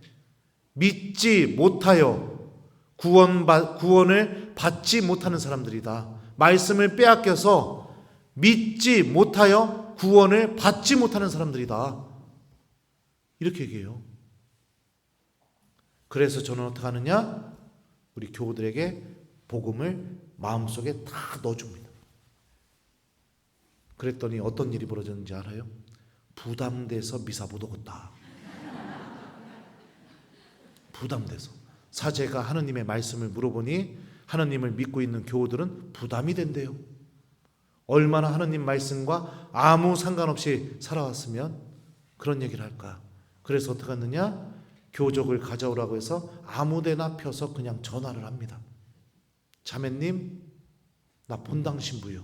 믿지 못하여 구원을 받지 못하는 사람들이다. 말씀을 빼앗겨서 믿지 못하여 구원을 받지 못하는 사람들이다. 이렇게 얘기해요. 그래서 저는 어떻게 하느냐? 우리 교우들에게 복음을 마음속에 다 넣어줍니다. 그랬더니 어떤 일이 벌어졌는지 알아요? 부담돼서 미사 못 오겠다. 부담돼서. 사제가 하느님의 말씀을 물어보니 하느님을 믿고 있는 교우들은 부담이 된대요. 얼마나 하느님 말씀과 아무 상관없이 살아왔으면 그런 얘기를 할까? 그래서 어떻게 하느냐? 교족을 가져오라고 해서 아무데나 펴서 그냥 전화를 합니다. 자매님, 나 본당 신부요.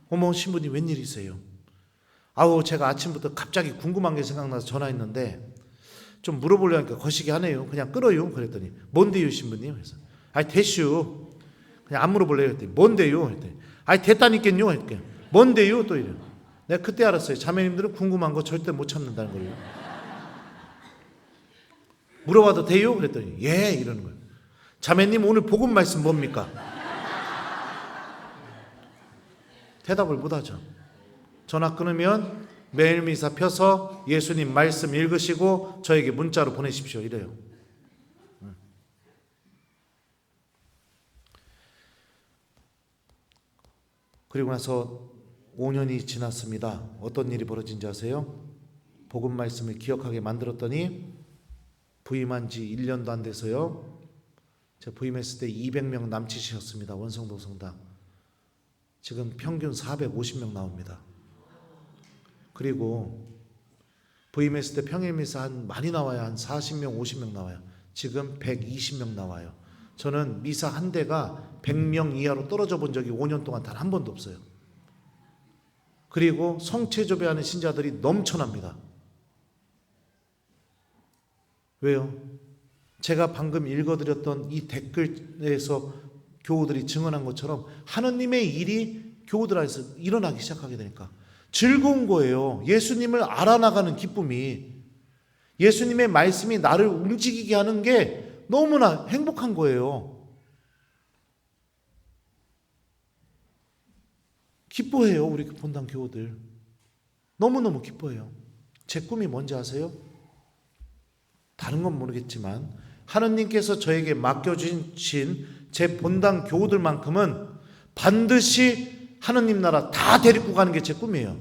어머, 신부님 웬일이세요? 아우, 제가 아침부터 갑자기 궁금한 게 생각나서 전화했는데 좀 물어보려니까 거시기 하네요. 그냥 끌어요. 그랬더니 뭔데요, 신부님? 그래서 됐슈. 그냥 안 물어볼래요. 했더니 뭔데요? 했더니 됐다니까요. 했더니 뭔데요? 또 이래요. 내가 그때 알았어요. 자매님들은 궁금한 거 절대 못 참는다는 걸요. 물어봐도 돼요? 그랬더니 예, 이러는 거예요. 자매님 오늘 복음 말씀 뭡니까? 대답을 못하죠. 전화 끊으면 매일 미사 펴서 예수님 말씀 읽으시고 저에게 문자로 보내십시오 이래요. 그리고 나서 5년이 지났습니다. 어떤 일이 벌어진지 아세요? 복음 말씀을 기억하게 만들었더니 부임한 지 1년도 안 돼서요, 제가 부임했을 때 200명 남치셨습니다. 원성도 성당. 지금 평균 450명 나옵니다. 그리고 부임했을 때 평일 미사 많이 나와야 한 40명 50명 나와요. 지금 120명 나와요. 저는 미사 한 대가 100명 이하로 떨어져 본 적이 5년 동안 단 한 번도 없어요. 그리고 성체조배하는 신자들이 넘쳐납니다. 왜요? 제가 방금 읽어드렸던 이 댓글에서 교우들이 증언한 것처럼 하느님의 일이 교우들 안에서 일어나기 시작하게 되니까 즐거운 거예요. 예수님을 알아나가는 기쁨이, 예수님의 말씀이 나를 움직이게 하는 게 너무나 행복한 거예요. 기뻐해요. 우리 본당 교우들 너무너무 기뻐해요. 제 꿈이 뭔지 아세요? 다른 건 모르겠지만 하느님께서 저에게 맡겨주신 제 본당 교우들만큼은 반드시 하느님 나라 다 데리고 가는 게 제 꿈이에요.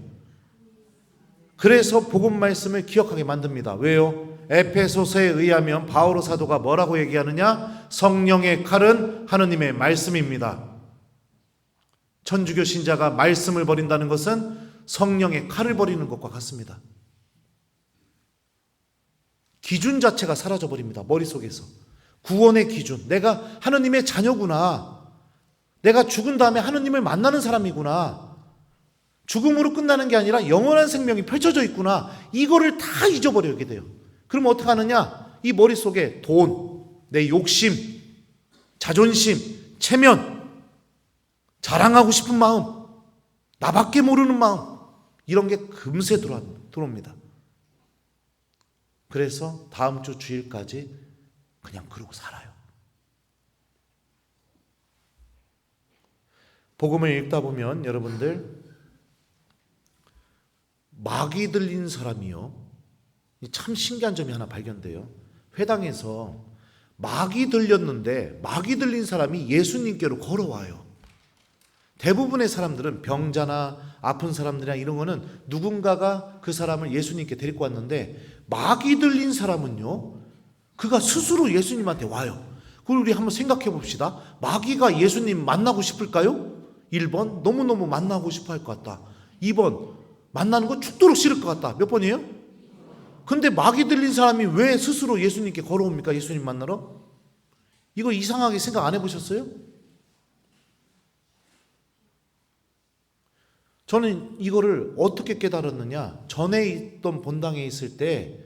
그래서 복음 말씀을 기억하게 만듭니다. 왜요? 에페소서에 의하면 바오로 사도가 뭐라고 얘기하느냐? 성령의 칼은 하느님의 말씀입니다. 천주교 신자가 말씀을 버린다는 것은 성령의 칼을 버리는 것과 같습니다. 기준 자체가 사라져버립니다. 머릿속에서. 구원의 기준. 내가 하느님의 자녀구나. 내가 죽은 다음에 하느님을 만나는 사람이구나. 죽음으로 끝나는 게 아니라 영원한 생명이 펼쳐져 있구나. 이거를 다 잊어버리게 돼요. 그럼 어떻게 하느냐? 이 머릿속에 돈, 내 욕심, 자존심, 체면, 자랑하고 싶은 마음, 나밖에 모르는 마음, 이런 게 금세 들어옵니다. 그래서 다음 주 주일까지 그냥 그러고 살아요. 복음을 읽다 보면 여러분들, 마귀 들린 사람이요, 참 신기한 점이 하나 발견돼요. 회당에서 마귀 들렸는데 마귀 들린 사람이 예수님께로 걸어와요. 대부분의 사람들은 병자나 아픈 사람들이나 이런 거는 누군가가 그 사람을 예수님께 데리고 왔는데, 마귀 들린 사람은요, 그가 스스로 예수님한테 와요. 그걸 우리 한번 생각해 봅시다. 마귀가 예수님 만나고 싶을까요? 1번, 너무너무 만나고 싶어 할 것 같다. 2번, 만나는 거 죽도록 싫을 것 같다. 몇 번이에요? 근데 마귀 들린 사람이 왜 스스로 예수님께 걸어옵니까? 예수님 만나러? 이거 이상하게 생각 안 해보셨어요? 저는 이거를 어떻게 깨달았느냐, 전에 있던 본당에 있을 때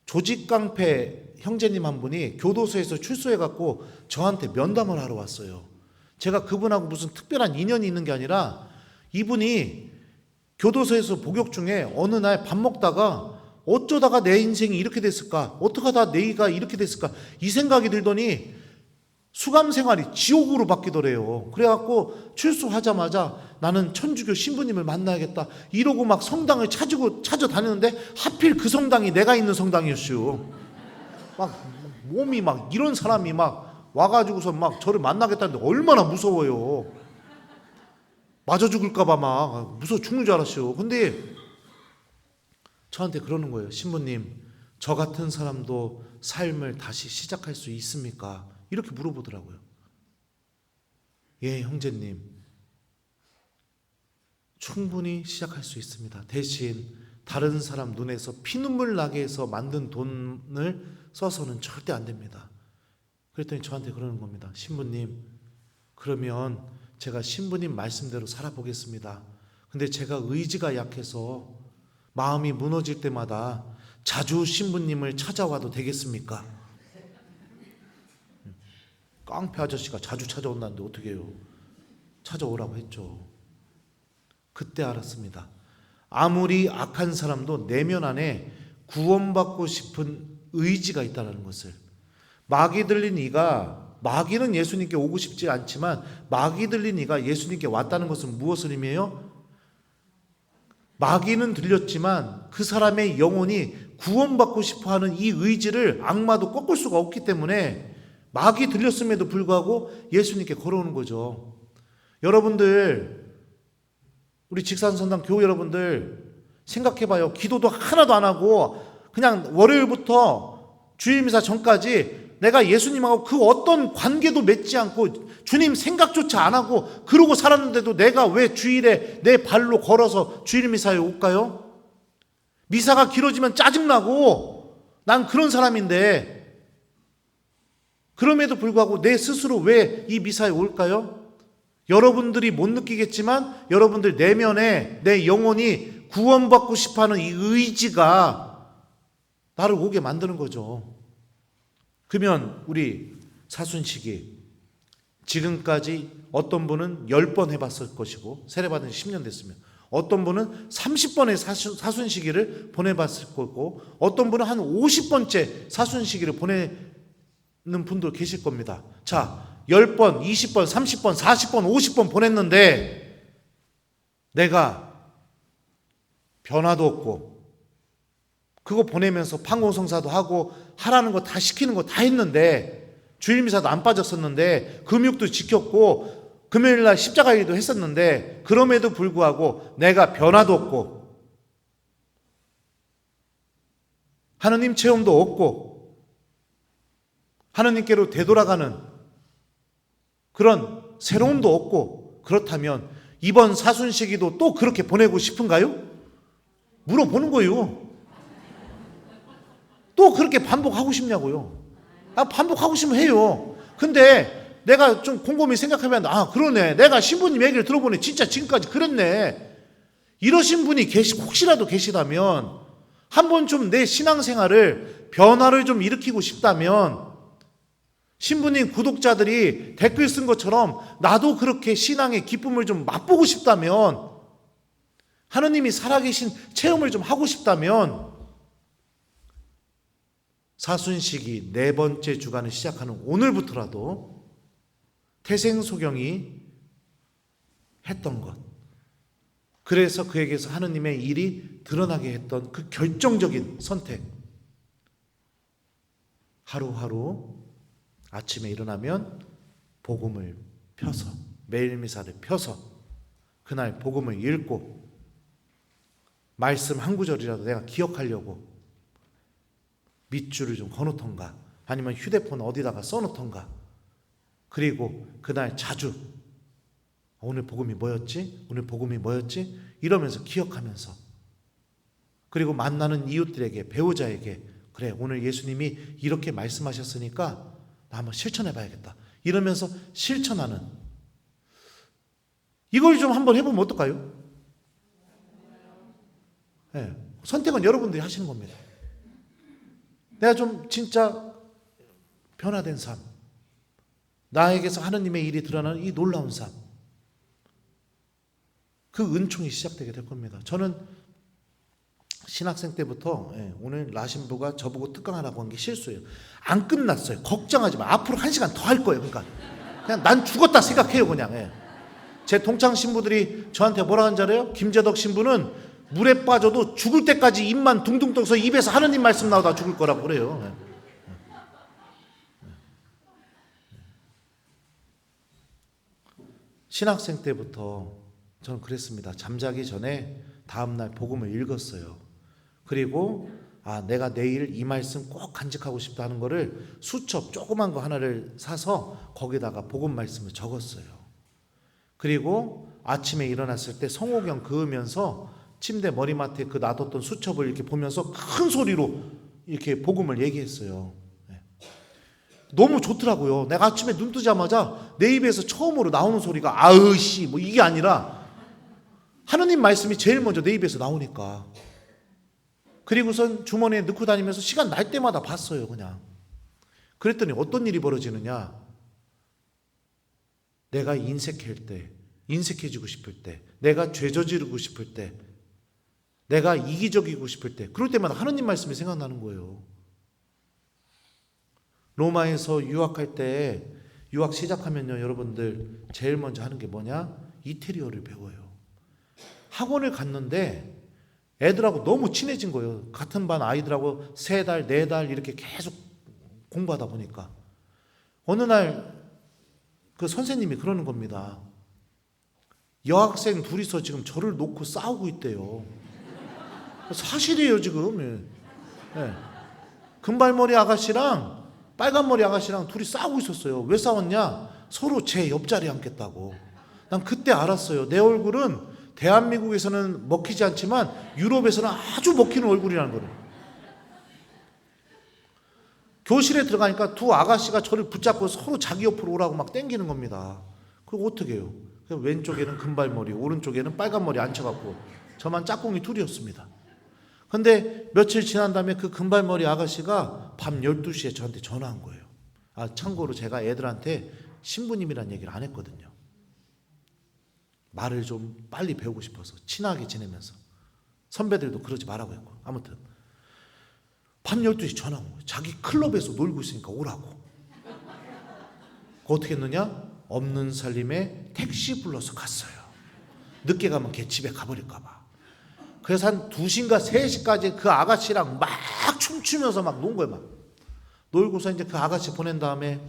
조직 깡패 형제님 한 분이 교도소에서 출소해갖고 저한테 면담을 하러 왔어요. 제가 그분하고 무슨 특별한 인연이 있는 게 아니라, 이분이 교도소에서 복역 중에 어느 날 밥 먹다가 어쩌다가 내 인생이 이렇게 됐을까? 어떻게 하다 내가 이렇게 됐을까? 이 생각이 들더니 수감 생활이 지옥으로 바뀌더래요. 그래갖고 출소하자마자 나는 천주교 신부님을 만나야겠다 이러고 막 성당을 찾아다녔는데, 하필 그 성당이 내가 있는 성당이었슈. 막 몸이 막, 이런 사람이 막 와가지고서 막 저를 만나겠다는데 얼마나 무서워요. 맞아 죽을까봐 막 무서워 죽는 줄 알았어요. 근데 저한테 그러는 거예요. 신부님, 저 같은 사람도 삶을 다시 시작할 수 있습니까? 이렇게 물어보더라고요. 예, 형제님, 충분히 시작할 수 있습니다. 대신 다른 사람 눈에서 피눈물 나게 해서 만든 돈을 써서는 절대 안 됩니다. 그랬더니 저한테 그러는 겁니다. 신부님, 그러면 제가 신부님 말씀대로 살아보겠습니다. 근데 제가 의지가 약해서 마음이 무너질 때마다 자주 신부님을 찾아와도 되겠습니까? 깡패 아저씨가 자주 찾아온다는데 어떻게 해요? 찾아오라고 했죠. 그때 알았습니다. 아무리 악한 사람도 내면 안에 구원받고 싶은 의지가 있다는 것을. 마귀 들린 이가, 마귀는 예수님께 오고 싶지 않지만 마귀 들린 이가 예수님께 왔다는 것은 무엇을 의미해요? 마귀는 들렸지만 그 사람의 영혼이 구원받고 싶어하는 이 의지를 악마도 꺾을 수가 없기 때문에 마귀 들렸음에도 불구하고 예수님께 걸어오는 거죠. 여러분들, 우리 직산성당 교우 여러분들 생각해봐요. 기도도 하나도 안 하고 그냥 월요일부터 주일미사 전까지 내가 예수님하고 그 어떤 관계도 맺지 않고 주님 생각조차 안 하고 그러고 살았는데도 내가 왜 주일에 내 발로 걸어서 주일미사에 올까요? 미사가 길어지면 짜증나고 난 그런 사람인데, 그럼에도 불구하고 내 스스로 왜 이 미사에 올까요? 여러분들이 못 느끼겠지만 여러분들 내면에 내 영혼이 구원받고 싶어하는 이 의지가 나를 오게 만드는 거죠. 그러면 우리 사순식이 지금까지 어떤 분은 10번 해봤을 것이고, 세례받은 지 10년 됐으면 어떤 분은 30번의 사순시기를 보내봤을 거고, 어떤 분은 한 50번째 사순시기를 보내는 분도 계실 겁니다. 자, 10번, 20번, 30번, 40번, 50번 보냈는데 내가 변화도 없고, 그거 보내면서 판공성사도 하고 하라는 거 다 시키는 거 다 했는데, 주일미사도 안 빠졌었는데, 금육도 지켰고, 금요일날 십자가일도 했었는데, 그럼에도 불구하고 내가 변화도 없고 하느님 체험도 없고 하느님께로 되돌아가는 그런 새로움도 없고, 그렇다면 이번 사순시기도 또 그렇게 보내고 싶은가요? 물어보는 거예요. 또 또 그렇게 반복하고 싶냐고요. 반복하고 싶으면 해요. 근데 내가 좀 곰곰이 생각하면 그러네. 내가 신부님 얘기를 들어보니 진짜 지금까지 그랬네. 이러신 분이 혹시라도 계시다면 한번 좀 내 신앙생활을 변화를 좀 일으키고 싶다면 신부님 구독자들이 댓글 쓴 것처럼 나도 그렇게 신앙의 기쁨을 좀 맛보고 싶다면 하느님이 살아계신 체험을 좀 하고 싶다면 사순식이 4번째 주간을 시작하는 오늘부터라도 태생소경이 했던 것, 그래서 그에게서 하느님의 일이 드러나게 했던 그 결정적인 선택, 하루하루 아침에 일어나면 복음을 펴서, 매일 미사를 펴서 그날 복음을 읽고 말씀 한 구절이라도 내가 기억하려고 밑줄을 좀 거놓던가 아니면 휴대폰 어디다가 써놓던가, 그리고 그날 자주 오늘 복음이 뭐였지? 오늘 복음이 뭐였지? 이러면서 기억하면서, 그리고 만나는 이웃들에게, 배우자에게, 그래 오늘 예수님이 이렇게 말씀하셨으니까 나 한번 실천해 봐야겠다 이러면서 실천하는, 이걸 좀 한번 해보면 어떨까요? 네, 선택은 여러분들이 하시는 겁니다. 내가 좀 진짜 변화된 삶, 나에게서 하느님의 일이 드러나는 이 놀라운 삶, 그 은총이 시작되게 될 겁니다. 저는 신학생 때부터 오늘 라신부가 저보고 특강하라고 한 게 실수예요. 안 끝났어요. 걱정하지 마. 앞으로 1시간 더 할 거예요. 그러니까 그냥 난 죽었다 생각해요. 그냥. 제 동창 신부들이 저한테 뭐라 하는지 알아요? 김재덕 신부는 물에 빠져도 죽을 때까지 입만 둥둥 떠서 입에서 하느님 말씀 나오다 죽을 거라고 그래요. 신학생 때부터 저는 그랬습니다. 잠자기 전에 다음날 복음을 읽었어요. 그리고 내가 내일 이 말씀 꼭 간직하고 싶다 하는 거를 수첩 조그만 거 하나를 사서 거기다가 복음 말씀을 적었어요. 그리고 아침에 일어났을 때 성호경 그으면서 침대 머리맡에 그 놔뒀던 수첩을 이렇게 보면서 큰 소리로 이렇게 복음을 얘기했어요. 너무 좋더라고요. 내가 아침에 눈 뜨자마자 내 입에서 처음으로 나오는 소리가 아으씨 뭐 이게 아니라 하느님 말씀이 제일 먼저 내 입에서 나오니까. 그리고선 주머니에 넣고 다니면서 시간 날 때마다 봤어요. 그냥. 그랬더니 어떤 일이 벌어지느냐, 내가 인색할 때, 인색해지고 싶을 때, 내가 죄 저지르고 싶을 때, 내가 이기적이고 싶을 때, 그럴 때마다 하느님 말씀이 생각나는 거예요. 로마에서 유학할 때, 유학 시작하면요, 여러분들 제일 먼저 하는 게 뭐냐? 이태리어를 배워요. 학원을 갔는데 애들하고 너무 친해진 거예요. 같은 반 아이들하고 3달, 4달 이렇게 계속 공부하다 보니까 어느 날 그 선생님이 그러는 겁니다. 여학생 둘이서 지금 저를 놓고 싸우고 있대요. 사실이에요 지금. 금발머리 아가씨랑 빨간머리 아가씨랑 둘이 싸우고 있었어요. 왜 싸웠냐? 서로 제 옆자리에 앉겠다고. 난 그때 알았어요. 내 얼굴은 대한민국에서는 먹히지 않지만 유럽에서는 아주 먹히는 얼굴이라는 거를. 교실에 들어가니까 두 아가씨가 저를 붙잡고 서로 자기 옆으로 오라고 막 땡기는 겁니다. 그리고 어떻게 해요? 왼쪽에는 금발머리, 오른쪽에는 빨간머리 앉혀갖고 저만 짝꿍이 둘이었습니다. 근데 며칠 지난 다음에 그 금발머리 아가씨가 밤 12시에 저한테 전화한 거예요. 참고로 제가 애들한테 신부님이라는 얘기를 안 했거든요. 말을 좀 빨리 배우고 싶어서 친하게 지내면서. 선배들도 그러지 말라고 했고. 아무튼 밤 12시 전화 온 거예요. 자기 클럽에서 놀고 있으니까 오라고. 어떻게 했느냐? 없는 살림에 택시 불러서 갔어요. 늦게 가면 걔 집에 가버릴까 봐. 그래서 한 2시인가 3시까지 그 아가씨랑 막 춤추면서 막 논 거예요. 막 놀고서 이제 그 아가씨 보낸 다음에,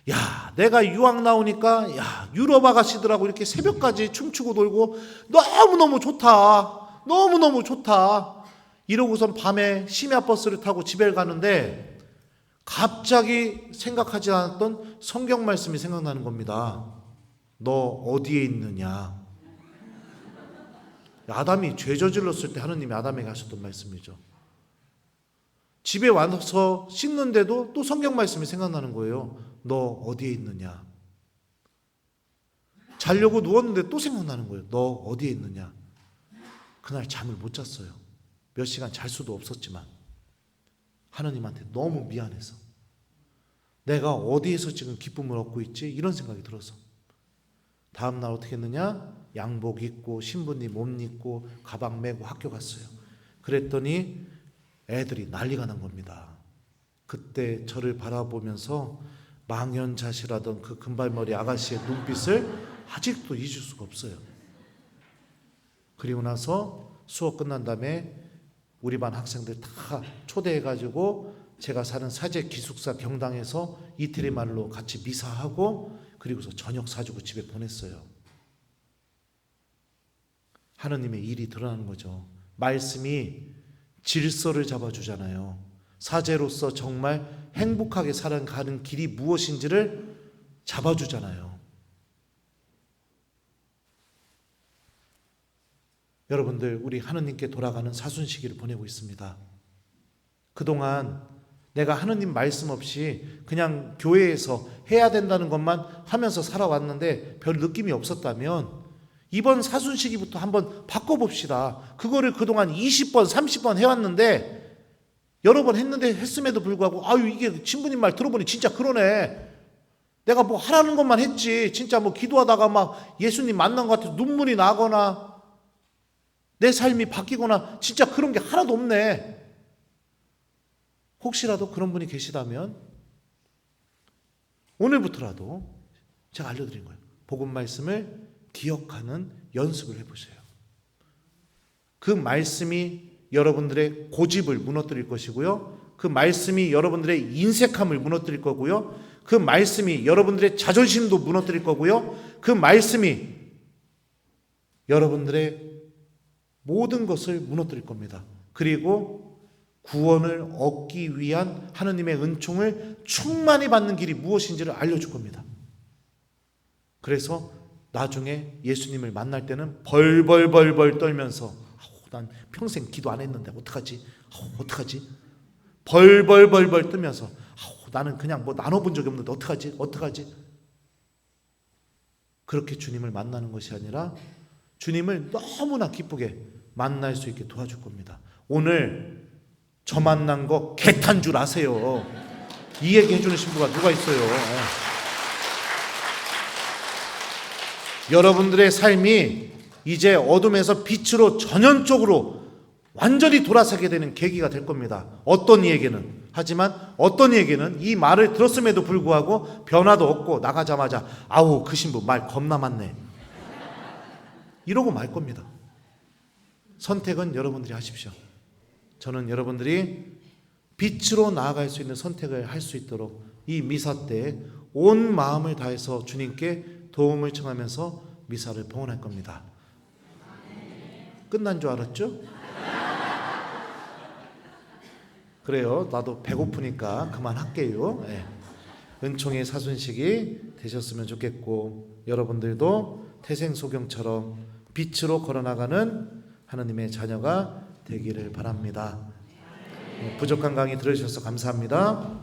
야, 내가 유학 나오니까 야, 유럽 아가씨들하고 이렇게 새벽까지 춤추고 놀고 너무너무 좋다. 너무너무 좋다. 이러고선 밤에 심야버스를 타고 집에 가는데 갑자기 생각하지 않았던 성경 말씀이 생각나는 겁니다. 너 어디에 있느냐? 아담이 죄 저질렀을 때 하느님이 아담에게 하셨던 말씀이죠. 집에 와서 씻는데도 또 성경 말씀이 생각나는 거예요. 너 어디에 있느냐? 자려고 누웠는데 또 생각나는 거예요. 너 어디에 있느냐? 그날 잠을 못 잤어요. 몇 시간 잘 수도 없었지만 하나님한테 너무 미안해서 내가 어디에서 지금 기쁨을 얻고 있지? 이런 생각이 들어서 다음날 어떻게 했느냐? 양복 입고 신부님 옷 입고 가방 메고 학교 갔어요. 그랬더니 애들이 난리가 난 겁니다. 그때 저를 바라보면서 망연자실하던 그 금발머리 아가씨의 눈빛을 아직도 잊을 수가 없어요. 그리고 나서 수업 끝난 다음에 우리 반 학생들 다 초대해가지고 제가 사는 사제 기숙사 경당에서 이태리 말로 같이 미사하고 그리고서 저녁 사주고 집에 보냈어요. 하느님의 일이 드러나는 거죠. 말씀이 질서를 잡아주잖아요. 사제로서 정말 행복하게 살아가는 길이 무엇인지를 잡아주잖아요. 여러분들, 우리 하느님께 돌아가는 사순시기를 보내고 있습니다. 그동안 내가 하느님 말씀 없이 그냥 교회에서 해야 된다는 것만 하면서 살아왔는데 별 느낌이 없었다면 이번 사순시기부터 한번 바꿔봅시다. 그거를 그동안 20번, 30번 해왔는데 여러 번 했음에도 불구하고 아유 이게 신부님 말 들어보니 진짜 그러네. 내가 뭐 하라는 것만 했지. 진짜 뭐 기도하다가 막 예수님 만난 것 같아서 눈물이 나거나 내 삶이 바뀌거나 진짜 그런 게 하나도 없네. 혹시라도 그런 분이 계시다면 오늘부터라도 제가 알려드린 거예요. 복음 말씀을 기억하는 연습을 해보세요. 그 말씀이 여러분들의 고집을 무너뜨릴 것이고요. 그 말씀이 여러분들의 인색함을 무너뜨릴 거고요. 그 말씀이 여러분들의 자존심도 무너뜨릴 거고요. 그 말씀이 여러분들의 모든 것을 무너뜨릴 겁니다. 그리고 구원을 얻기 위한 하느님의 은총을 충만히 받는 길이 무엇인지를 알려줄 겁니다. 그래서 나중에 예수님을 만날 때는 벌벌벌벌 떨면서 난 평생 기도 안 했는데 어떡하지? 어떡하지? 벌벌벌벌 떨면서 나는 그냥 뭐 나눠본 적이 없는데 어떡하지? 어떡하지? 그렇게 주님을 만나는 것이 아니라 주님을 너무나 기쁘게 만날 수 있게 도와줄 겁니다. 오늘 저 만난 거 개탄 줄 아세요. 이 얘기 해주는 신부가 누가 있어요. 여러분들의 삶이 이제 어둠에서 빛으로 전연적으로 완전히 돌아서게 되는 계기가 될 겁니다. 어떤 이에게는. 하지만 어떤 이에게는 이 말을 들었음에도 불구하고 변화도 없고 나가자마자 아우 그 신부 말 겁나 많네 이러고 말 겁니다. 선택은 여러분들이 하십시오. 저는 여러분들이 빛으로 나아갈 수 있는 선택을 할 수 있도록 이 미사 때 온 마음을 다해서 주님께 도움을 청하면서 미사를 봉헌할 겁니다. 끝난 줄 알았죠? 그래요. 나도 배고프니까 그만할게요. 네. 은총의 사순식이 되셨으면 좋겠고 여러분들도 태생소경처럼 빛으로 걸어나가는 하나님의 자녀가 되기를 바랍니다. 부족한 강의 들으셔서 감사합니다.